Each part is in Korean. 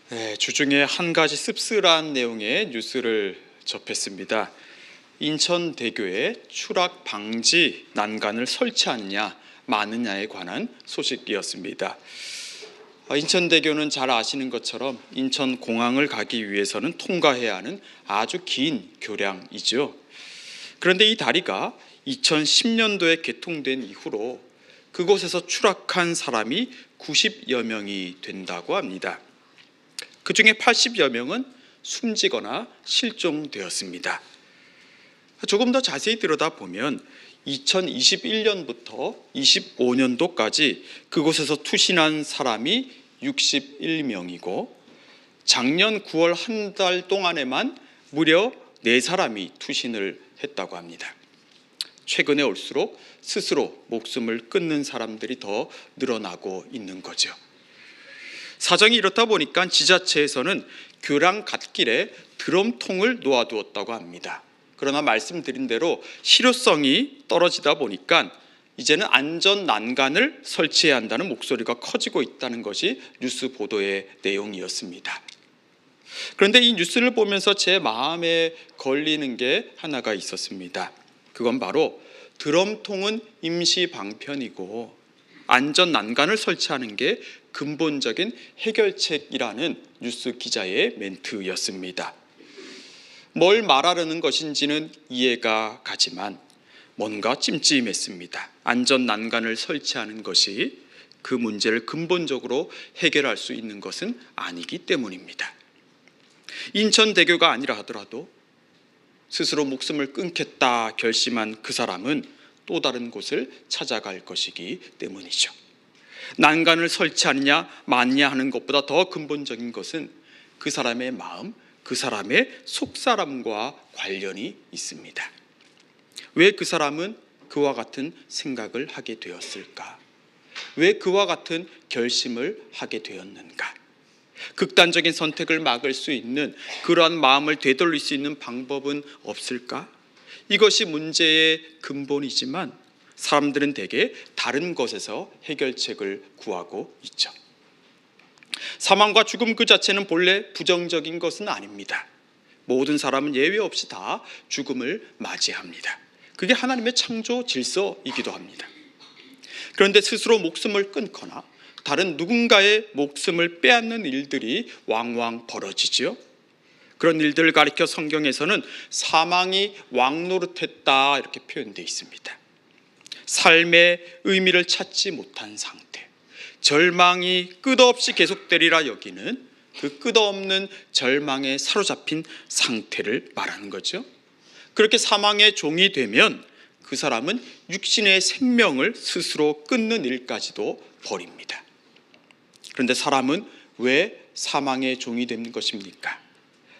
네, 주중에 한 가지 씁쓸한 내용의 뉴스를 접했습니다. 인천대교에 추락 방지 난간을 설치하느냐 마느냐에 관한 소식이었습니다. 인천대교는 잘 아시는 것처럼 인천공항을 가기 위해서는 통과해야 하는 아주 긴 교량이죠. 그런데 이 다리가 2010년도에 개통된 이후로 그곳에서 추락한 사람이 90여 명이 된다고 합니다. 그 중에 80여 명은 숨지거나 실종되었습니다. 조금 더 자세히 들여다보면 2021년부터 25년도까지 그곳에서 투신한 사람이 61명이고 작년 9월 한 달 동안에만 무려 4사람이 투신을 했다고 합니다. 최근에 올수록 스스로 목숨을 끊는 사람들이 더 늘어나고 있는 거죠. 사정이 이렇다 보니까 지자체에서는 교량 갓길에 드럼통을 놓아두었다고 합니다. 그러나 말씀드린 대로 실효성이 떨어지다 보니까 이제는 안전 난간을 설치해야 한다는 목소리가 커지고 있다는 것이 뉴스 보도의 내용이었습니다. 그런데 이 뉴스를 보면서 제 마음에 걸리는 게 하나가 있었습니다. 그건 바로 드럼통은 임시 방편이고 안전 난간을 설치하는 게 근본적인 해결책이라는 뉴스 기자의 멘트였습니다. 뭘 말하려는 것인지는 이해가 가지만 뭔가 찜찜했습니다. 안전 난간을 설치하는 것이 그 문제를 근본적으로 해결할 수 있는 것은 아니기 때문입니다. 인천대교가 아니라 하더라도 스스로 목숨을 끊겠다 결심한 그 사람은 또 다른 곳을 찾아갈 것이기 때문이죠. 난간을 설치하느냐 마느냐 하는 것보다 더 근본적인 것은 그 사람의 마음, 그 사람의 속사람과 관련이 있습니다. 왜 그 사람은 그와 같은 생각을 하게 되었을까? 왜 그와 같은 결심을 하게 되었는가? 극단적인 선택을 막을 수 있는 그러한 마음을 되돌릴 수 있는 방법은 없을까? 이것이 문제의 근본이지만 사람들은 대개 다른 것에서 해결책을 구하고 있죠. 사망과 죽음 그 자체는 본래 부정적인 것은 아닙니다. 모든 사람은 예외 없이 다 죽음을 맞이합니다. 그게 하나님의 창조 질서이기도 합니다. 그런데 스스로 목숨을 끊거나 다른 누군가의 목숨을 빼앗는 일들이 왕왕 벌어지죠. 그런 일들을 가리켜 성경에서는 사망이 왕노릇했다 이렇게 표현되어 있습니다. 삶의 의미를 찾지 못한 상태, 절망이 끝없이 계속되리라 여기는 그 끝없는 절망에 사로잡힌 상태를 말하는 거죠. 그렇게 사망의 종이 되면 그 사람은 육신의 생명을 스스로 끊는 일까지도 벌입니다. 그런데 사람은 왜 사망의 종이 되는 것입니까?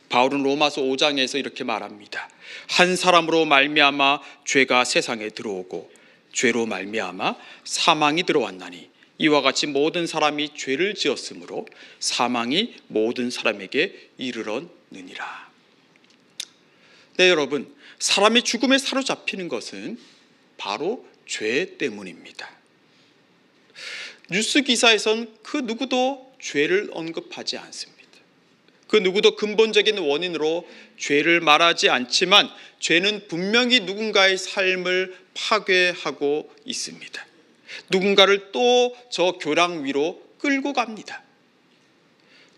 바울은 로마서 5장에서 이렇게 말합니다. 한 사람으로 말미암아 죄가 세상에 들어오고 죄로 말미암아 사망이 들어왔나니 이와 같이 모든 사람이 죄를 지었으므로 사망이 모든 사람에게 이르렀느니라. 네, 여러분, 사람이 죽음에 사로잡히는 것은 바로 죄 때문입니다. 뉴스 기사에선 그 누구도 죄를 언급하지 않습니다. 그 누구도 근본적인 원인으로 죄를 말하지 않지만 죄는 분명히 누군가의 삶을 파괴하고 있습니다. 누군가를 또 저 교량 위로 끌고 갑니다.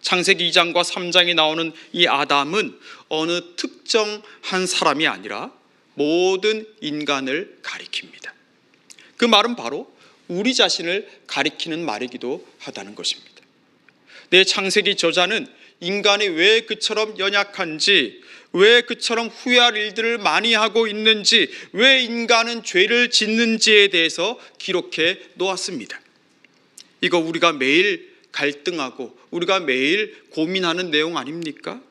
창세기 2장과 3장에 나오는 이 아담은 어느 특정한 사람이 아니라 모든 인간을 가리킵니다. 그 말은 바로 우리 자신을 가리키는 말이기도 하다는 것입니다. 내 창세기 저자는 인간이 왜 그처럼 연약한지, 왜 그처럼 후회할 일들을 많이 하고 있는지, 왜 인간은 죄를 짓는지에 대해서 기록해 놓았습니다. 이거 우리가 매일 갈등하고 우리가 매일 고민하는 내용 아닙니까?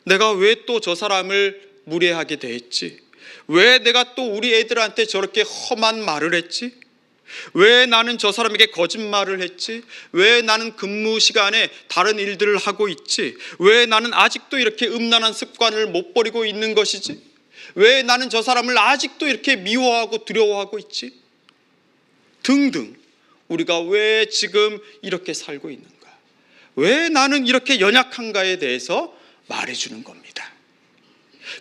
내가 왜 또 저 사람을 무례하게 대했지? 왜 내가 또 우리 애들한테 저렇게 험한 말을 했지? 왜 나는 저 사람에게 거짓말을 했지? 왜 나는 근무 시간에 다른 일들을 하고 있지? 왜 나는 아직도 이렇게 음란한 습관을 못 버리고 있는 것이지? 왜 나는 저 사람을 아직도 이렇게 미워하고 두려워하고 있지? 등등 우리가 왜 지금 이렇게 살고 있는가? 왜 나는 이렇게 연약한가에 대해서 말해주는 겁니다.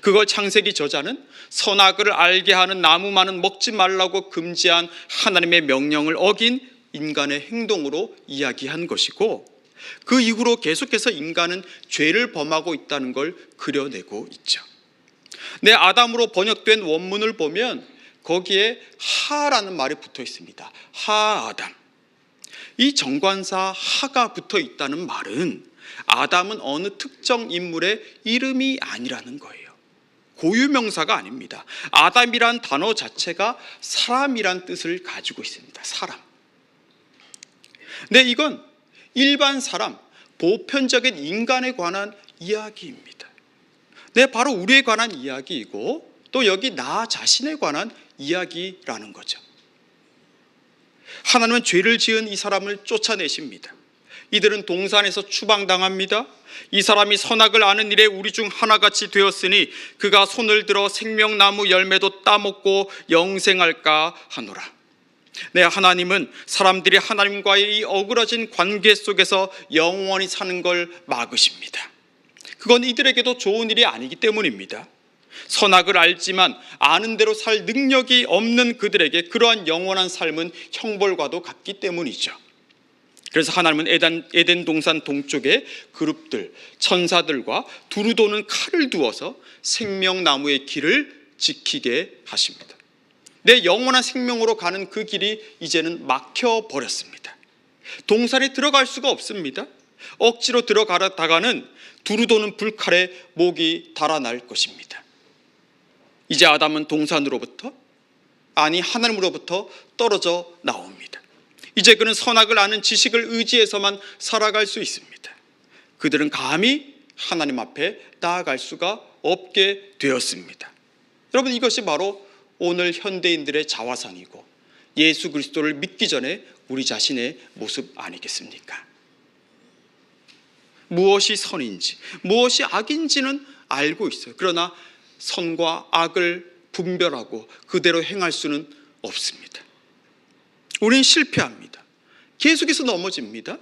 그걸 창세기 저자는 선악을 알게 하는 나무만은 먹지 말라고 금지한 하나님의 명령을 어긴 인간의 행동으로 이야기한 것이고, 그 이후로 계속해서 인간은 죄를 범하고 있다는 걸 그려내고 있죠. 아담으로 번역된 원문을 보면 거기에 하라는 말이 붙어 있습니다. 하 아담. 이 정관사 하가 붙어 있다는 말은 아담은 어느 특정 인물의 이름이 아니라는 거예요. 고유명사가 아닙니다. 아담이란 단어 자체가 사람이란 뜻을 가지고 있습니다. 사람. 이건 일반 사람, 보편적인 인간에 관한 이야기입니다. 바로 우리에 관한 이야기이고, 또 여기 나 자신에 관한 이야기라는 거죠. 하나님은 죄를 지은 이 사람을 쫓아내십니다. 이들은 동산에서 추방당합니다. 이 사람이 선악을 아는 일에 우리 중 하나같이 되었으니 그가 손을 들어 생명나무 열매도 따먹고 영생할까 하노라. 하나님은 사람들이 하나님과의 이 어그러진 관계 속에서 영원히 사는 걸 막으십니다. 그건 이들에게도 좋은 일이 아니기 때문입니다. 선악을 알지만 아는 대로 살 능력이 없는 그들에게 그러한 영원한 삶은 형벌과도 같기 때문이죠. 그래서 하나님은 에덴 동산 동쪽에 그룹들, 천사들과 두루 도는 칼을 두어서 생명나무의 길을 지키게 하십니다. 영원한 생명으로 가는 그 길이 이제는 막혀버렸습니다. 동산에 들어갈 수가 없습니다. 억지로 들어가다가는 두루 도는 불칼에 목이 달아날 것입니다. 이제 아담은 동산으로부터, 하나님으로부터 떨어져 나옵니다. 이제 그는 선악을 아는 지식을 의지해서만 살아갈 수 있습니다. 그들은 감히 하나님 앞에 나아갈 수가 없게 되었습니다. 여러분, 이것이 바로 오늘 현대인들의 자화상이고 예수 그리스도를 믿기 전에 우리 자신의 모습 아니겠습니까? 무엇이 선인지, 무엇이 악인지는 알고 있어요. 그러나 선과 악을 분별하고 그대로 행할 수는 없습니다. 우리는 실패합니다. 계속해서 넘어집니다.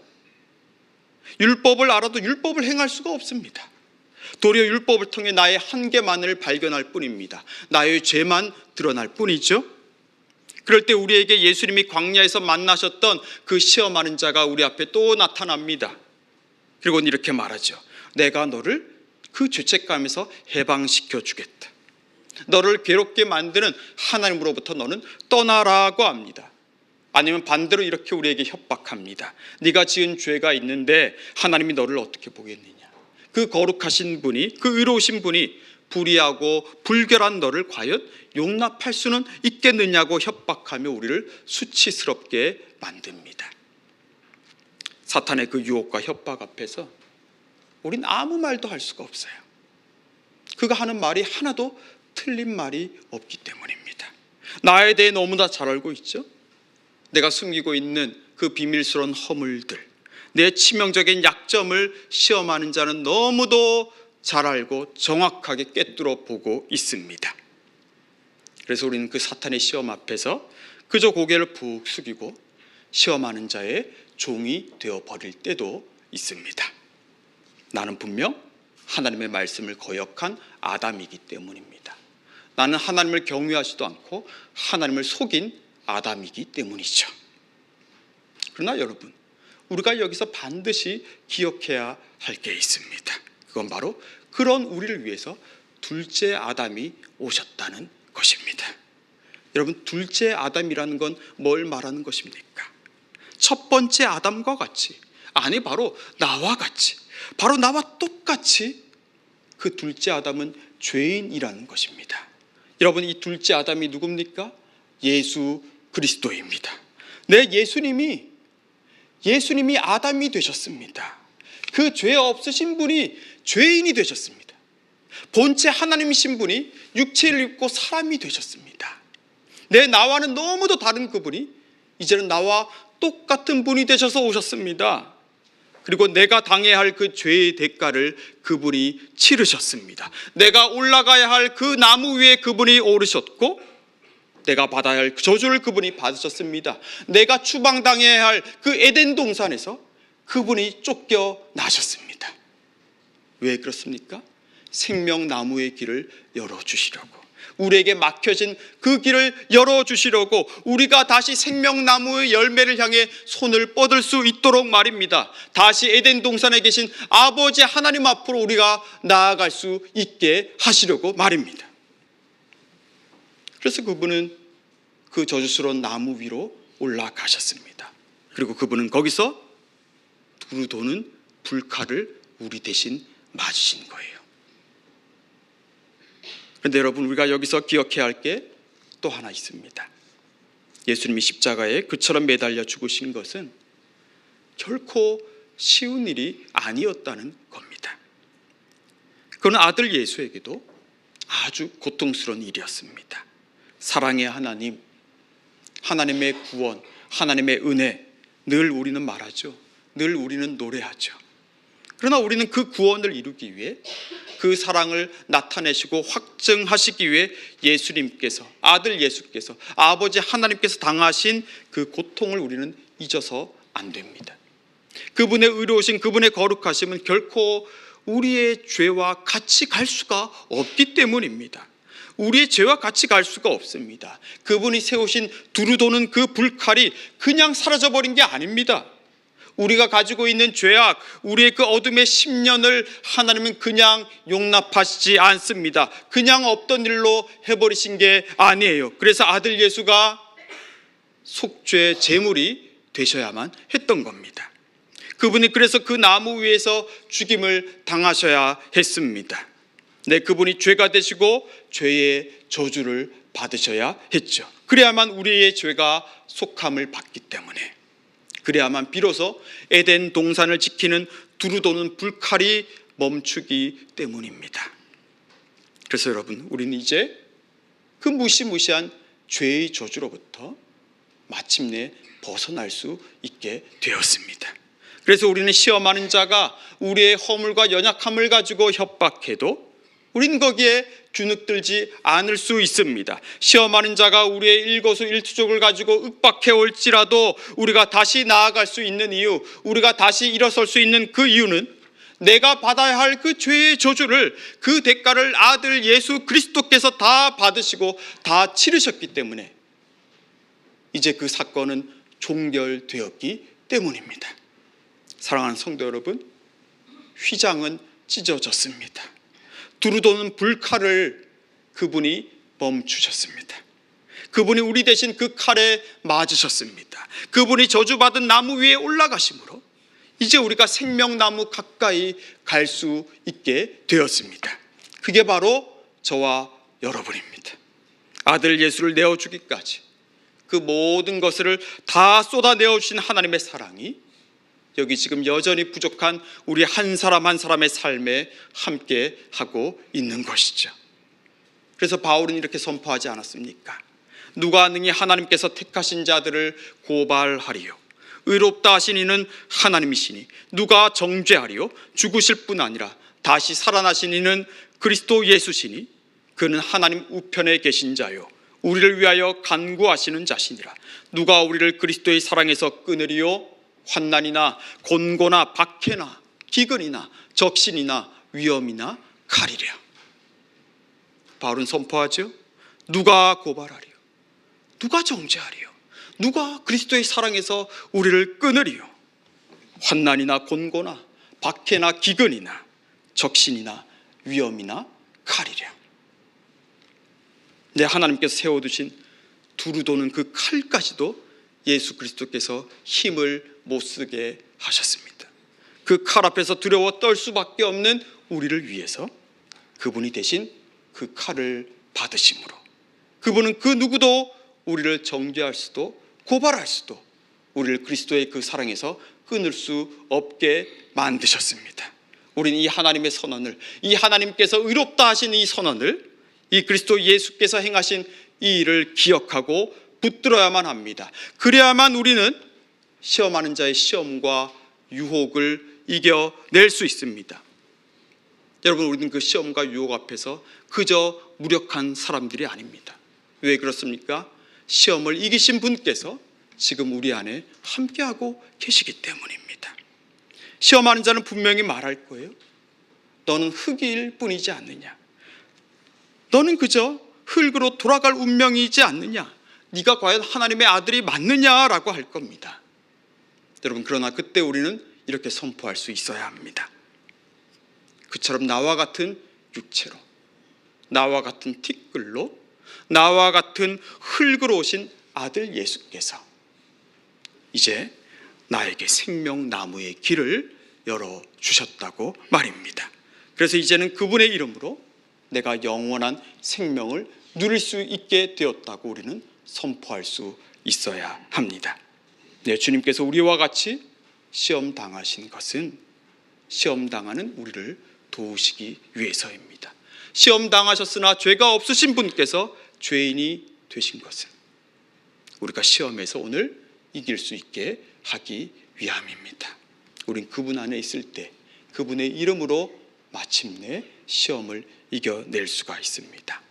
율법을 알아도 율법을 행할 수가 없습니다. 도리어 율법을 통해 나의 한계만을 발견할 뿐입니다. 나의 죄만 드러날 뿐이죠. 그럴 때 우리에게 예수님이 광야에서 만나셨던 그 시험하는 자가 우리 앞에 또 나타납니다. 그리고 이렇게 말하죠. 내가 너를 그 죄책감에서 해방시켜 주겠다. 너를 괴롭게 만드는 하나님으로부터 너는 떠나라고 합니다. 아니면 반대로 이렇게 우리에게 협박합니다. 네가 지은 죄가 있는데 하나님이 너를 어떻게 보겠느냐. 그 거룩하신 분이, 그 의로우신 분이 불의하고 불결한 너를 과연 용납할 수는 있겠느냐고 협박하며 우리를 수치스럽게 만듭니다. 사탄의 그 유혹과 협박 앞에서 우린 아무 말도 할 수가 없어요. 그가 하는 말이 하나도 틀린 말이 없기 때문입니다. 나에 대해 너무나 잘 알고 있죠. 내가 숨기고 있는 그 비밀스러운 허물들, 내 치명적인 약점을 시험하는 자는 너무도 잘 알고 정확하게 꿰뚫어 보고 있습니다. 그래서 우리는 그 사탄의 시험 앞에서 그저 고개를 푹 숙이고 시험하는 자의 종이 되어버릴 때도 있습니다. 나는 분명 하나님의 말씀을 거역한 아담이기 때문입니다. 나는 하나님을 경외하지도 않고 하나님을 속인 아담이기 때문이죠. 그러나 여러분, 우리가 여기서 반드시 기억해야 할 게 있습니다. 그건 바로 그런 우리를 위해서 둘째 아담이 오셨다는 것입니다. 여러분, 둘째 아담이라는 건 뭘 말하는 것입니까? 첫 번째 아담과 같이, 아니 바로 나와 같이, 바로 나와 똑같이 그 둘째 아담은 죄인이라는 것입니다. 여러분, 이 둘째 아담이 누굽니까? 예수 그리스도입니다. 예수님이 아담이 되셨습니다. 그 죄 없으신 분이 죄인이 되셨습니다. 본체 하나님이신 분이 육체를 입고 사람이 되셨습니다. 나와는 너무도 다른 그분이 이제는 나와 똑같은 분이 되셔서 오셨습니다. 그리고 내가 당해야 할 그 죄의 대가를 그분이 치르셨습니다. 내가 올라가야 할 그 나무 위에 그분이 오르셨고, 내가 받아야 할 저주를 그분이 받으셨습니다. 내가 추방당해야 할 그 에덴 동산에서 그분이 쫓겨나셨습니다. 왜 그렇습니까? 생명나무의 길을 열어주시려고, 우리에게 막혀진 그 길을 열어주시려고, 우리가 다시 생명나무의 열매를 향해 손을 뻗을 수 있도록 말입니다. 다시 에덴 동산에 계신 아버지 하나님 앞으로 우리가 나아갈 수 있게 하시려고 말입니다. 그래서 그분은 그 저주스러운 나무 위로 올라가셨습니다. 그리고 그분은 거기서 두루 도는 불칼을 우리 대신 맞으신 거예요. 그런데 여러분, 우리가 여기서 기억해야 할 게 또 하나 있습니다. 예수님이 십자가에 그처럼 매달려 죽으신 것은 결코 쉬운 일이 아니었다는 겁니다. 그건 아들 예수에게도 아주 고통스러운 일이었습니다. 사랑의 하나님, 하나님의 구원, 하나님의 은혜, 늘 우리는 말하죠. 늘 우리는 노래하죠. 그러나 우리는 그 구원을 이루기 위해, 그 사랑을 나타내시고 확증하시기 위해 예수님께서, 아들 예수께서, 아버지 하나님께서 당하신 그 고통을 우리는 잊어서 안 됩니다. 그분의 의로우신, 그분의 거룩하심은 결코 우리의 죄와 같이 갈 수가 없기 때문입니다. 우리의 죄와 같이 갈 수가 없습니다. 그분이 세우신 두루 도는 그 불칼이 그냥 사라져버린 게 아닙니다. 우리가 가지고 있는 죄악, 우리의 그 어둠의 10년을 하나님은 그냥 용납하시지 않습니다. 그냥 없던 일로 해버리신 게 아니에요. 그래서 아들 예수가 속죄 제물이 되셔야만 했던 겁니다. 그분이 그래서 그 나무 위에서 죽임을 당하셔야 했습니다. 네, 그분이 죄가 되시고 죄의 저주를 받으셔야 했죠. 그래야만 우리의 죄가 속함을 받기 때문에, 그래야만 비로소 에덴 동산을 지키는 두루 도는 불칼이 멈추기 때문입니다. 그래서 여러분, 우리는 이제 그 무시무시한 죄의 저주로부터 마침내 벗어날 수 있게 되었습니다. 그래서 우리는 시험하는 자가 우리의 허물과 연약함을 가지고 협박해도 우린 거기에 주눅들지 않을 수 있습니다. 시험하는 자가 우리의 일거수일투족을 가지고 윽박해 올지라도 우리가 다시 나아갈 수 있는 이유, 우리가 다시 일어설 수 있는 그 이유는 내가 받아야 할 그 죄의 저주를, 그 대가를 아들 예수 그리스도께서 다 받으시고 다 치르셨기 때문에 이제 그 사건은 종결되었기 때문입니다. 사랑하는 성도 여러분, 휘장은 찢어졌습니다. 두루도는 불칼을 그분이 멈추셨습니다. 그분이 우리 대신 그 칼에 맞으셨습니다. 그분이 저주받은 나무 위에 올라가심으로 이제 우리가 생명나무 가까이 갈 수 있게 되었습니다. 그게 바로 저와 여러분입니다. 아들 예수를 내어주기까지 그 모든 것을 다 쏟아내어 주신 하나님의 사랑이 여기 지금 여전히 부족한 우리 한 사람 한 사람의 삶에 함께 하고 있는 것이죠. 그래서 바울은 이렇게 선포하지 않았습니까? 누가 능히 하나님께서 택하신 자들을 고발하리요? 의롭다 하신 이는 하나님이시니 누가 정죄하리요? 죽으실 뿐 아니라 다시 살아나신 이는 그리스도 예수시니 그는 하나님 우편에 계신 자요 우리를 위하여 간구하시는 자시니라. 누가 우리를 그리스도의 사랑에서 끊으리요? 환난이나 곤고나 박해나 기근이나 적신이나 위험이나 칼이랴. 바울은 선포하죠. 누가 고발하리요? 누가 정죄하리요? 누가 그리스도의 사랑에서 우리를 끊으리요? 환난이나 곤고나 박해나 기근이나 적신이나 위험이나 칼이랴. 네, 하나님께서 세워두신 두루 도는 그 칼까지도 예수 그리스도께서 힘을 못 쓰게 하셨습니다. 그 칼 앞에서 두려워 떨 수밖에 없는 우리를 위해서 그분이 대신 그 칼을 받으심으로 그분은 그 누구도 우리를 정죄할 수도 고발할 수도 우리를 그리스도의 그 사랑에서 끊을 수 없게 만드셨습니다. 우리는 이 하나님의 선언을, 이 하나님께서 의롭다 하신 이 선언을, 이 그리스도 예수께서 행하신 이 일을 기억하고 붙들어야만 합니다. 그래야만 우리는 시험하는 자의 시험과 유혹을 이겨낼 수 있습니다. 여러분, 우리는 그 시험과 유혹 앞에서 그저 무력한 사람들이 아닙니다. 왜 그렇습니까? 시험을 이기신 분께서 지금 우리 안에 함께하고 계시기 때문입니다. 시험하는 자는 분명히 말할 거예요. 너는 흙일 뿐이지 않느냐. 너는 그저 흙으로 돌아갈 운명이지 않느냐. 네가 과연 하나님의 아들이 맞느냐라고 할 겁니다. 여러분, 그러나 그때 우리는 이렇게 선포할 수 있어야 합니다. 그처럼 나와 같은 육체로, 나와 같은 티끌로, 나와 같은 흙으로 오신 아들 예수께서 이제 나에게 생명나무의 길을 열어주셨다고 말입니다. 그래서 이제는 그분의 이름으로 내가 영원한 생명을 누릴 수 있게 되었다고 우리는 선포할 수 있어야 합니다. 네, 주님께서 우리와 같이 시험 당하신 것은 시험 당하는 우리를 도우시기 위해서입니다. 시험 당하셨으나 죄가 없으신 분께서 죄인이 되신 것은 우리가 시험에서 오늘 이길 수 있게 하기 위함입니다. 우린 그분 안에 있을 때 그분의 이름으로 마침내 시험을 이겨낼 수가 있습니다.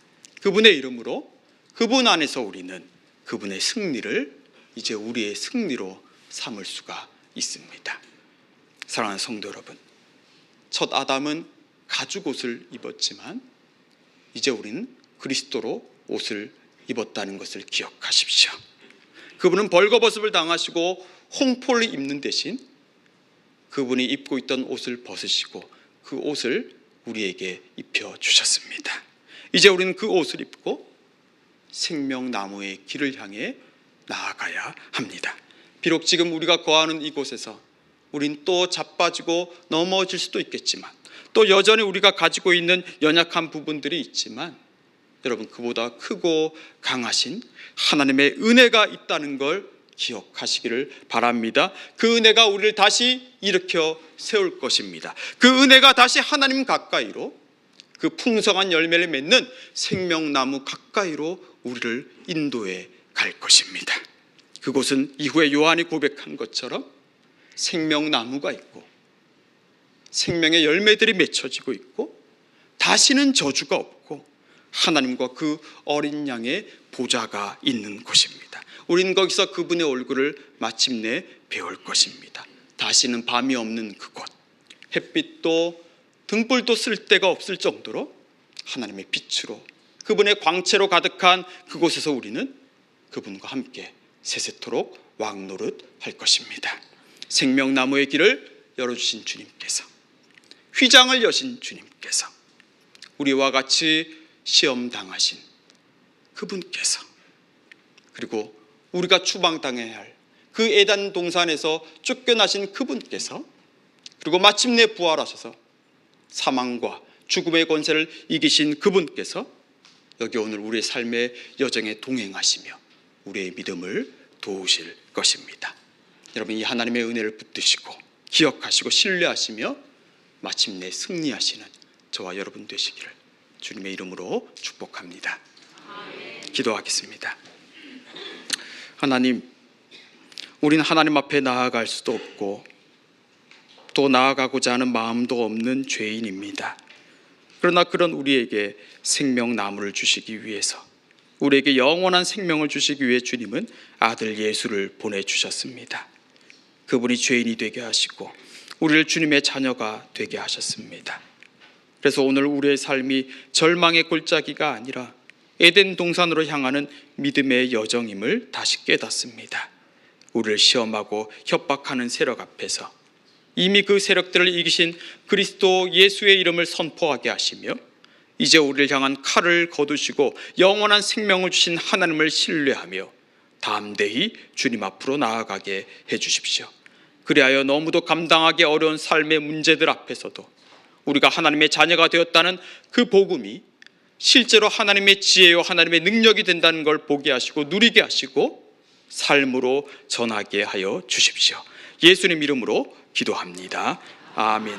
그분의 이름으로, 그분 안에서 우리는 그분의 승리를 이제 우리의 승리로 삼을 수가 있습니다. 사랑하는 성도 여러분, 첫 아담은 가죽 옷을 입었지만 이제 우리는 그리스도로 옷을 입었다는 것을 기억하십시오. 그분은 벌거벗음을 당하시고 홍포를 입는 대신 그분이 입고 있던 옷을 벗으시고 그 옷을 우리에게 입혀주셨습니다. 이제 우리는 그 옷을 입고 생명나무의 길을 향해 나아가야 합니다. 비록 지금 우리가 거하는 이곳에서 우린 또 자빠지고 넘어질 수도 있겠지만, 또 여전히 우리가 가지고 있는 연약한 부분들이 있지만, 여러분, 그보다 크고 강하신 하나님의 은혜가 있다는 걸 기억하시기를 바랍니다. 그 은혜가 우리를 다시 일으켜 세울 것입니다. 그 은혜가 다시 하나님 가까이로, 그 풍성한 열매를 맺는 생명나무 가까이로 우리를 인도해 갈 것입니다. 그곳은 이후에 요한이 고백한 것처럼 생명나무가 있고 생명의 열매들이 맺혀지고 있고 다시는 저주가 없고 하나님과 그 어린 양의 보좌가 있는 곳입니다. 우리는 거기서 그분의 얼굴을 마침내 배울 것입니다. 다시는 밤이 없는 그곳, 햇빛도 등불도 쓸 데가 없을 정도로 하나님의 빛으로, 그분의 광채로 가득한 그곳에서 우리는 그분과 함께 세세토록 왕노릇 할 것입니다. 생명나무의 길을 열어주신 주님께서, 휘장을 여신 주님께서, 우리와 같이 시험 당하신 그분께서, 그리고 우리가 추방당해야 할 그 에덴 동산에서 쫓겨나신 그분께서, 그리고 마침내 부활하셔서 사망과 죽음의 권세를 이기신 그분께서 여기 오늘 우리의 삶의 여정에 동행하시며 우리의 믿음을 도우실 것입니다. 여러분, 이 하나님의 은혜를 붙드시고 기억하시고 신뢰하시며 마침내 승리하시는 저와 여러분 되시기를 주님의 이름으로 축복합니다. 기도하겠습니다. 하나님, 우리는 하나님 앞에 나아갈 수도 없고 또 나아가고자 하는 마음도 없는 죄인입니다. 그러나 그런 우리에게 생명나무를 주시기 위해서, 우리에게 영원한 생명을 주시기 위해 주님은 아들 예수를 보내주셨습니다. 그분이 죄인이 되게 하시고 우리를 주님의 자녀가 되게 하셨습니다. 그래서 오늘 우리의 삶이 절망의 골짜기가 아니라 에덴 동산으로 향하는 믿음의 여정임을 다시 깨닫습니다. 우리를 시험하고 협박하는 세력 앞에서 이미 그 세력들을 이기신 그리스도 예수의 이름을 선포하게 하시며 이제 우리를 향한 칼을 거두시고 영원한 생명을 주신 하나님을 신뢰하며 담대히 주님 앞으로 나아가게 해주십시오. 그리하여 너무도 감당하기 어려운 삶의 문제들 앞에서도 우리가 하나님의 자녀가 되었다는 그 복음이 실제로 하나님의 지혜와 하나님의 능력이 된다는 걸 보게 하시고 누리게 하시고 삶으로 전하게 하여 주십시오. 예수님 이름으로 기도합니다. 아멘.